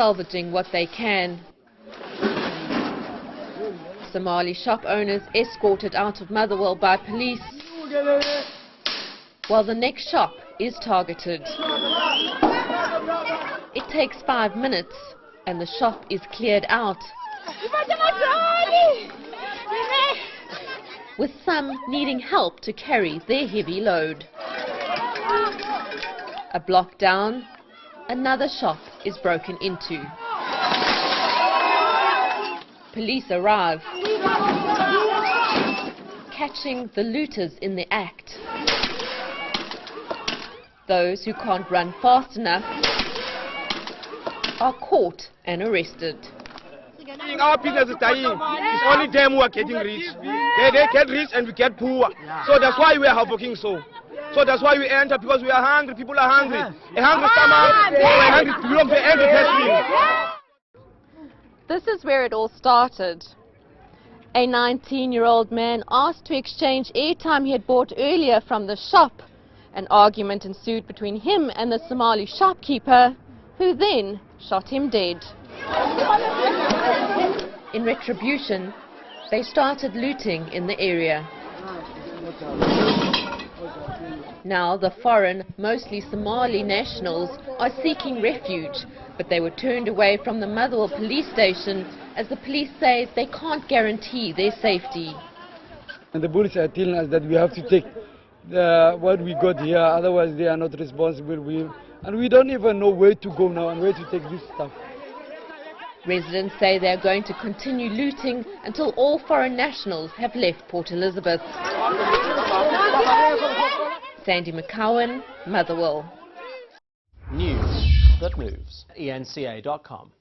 salvaging what they can. Somali shop owners escorted out of Motherwell by police, while the next shop is targeted. It takes 5 minutes and the shop is cleared out, with some needing help to carry their heavy load. A block down, another shop is broken into. Police arrive, catching the looters in the act. Those who can't run fast enough are caught and arrested. Our business is dying. It's only them who are getting rich. They get rich and we get poor. So that's why we are havoking so. So that's why we enter, because we are hungry. People are hungry. A hungry stomach, a hungry lump, a hungry person. This is where it all started. A 19-year-old man asked to exchange airtime he had bought earlier from the shop. An argument ensued between him and the Somali shopkeeper, who then shot him dead. In retribution, they started looting in the area. Now the foreign, mostly Somali nationals are seeking refuge, but they were turned away from the Motherwell police station as the police say they can't guarantee their safety. And the police are telling us that we have to take what we got here, otherwise they are not responsible. And we don't even know where to go now and where to take this stuff. Residents say they are going to continue looting until all foreign nationals have left Port Elizabeth. Sandy McCowan, Motherwell. News that moves. enca.com.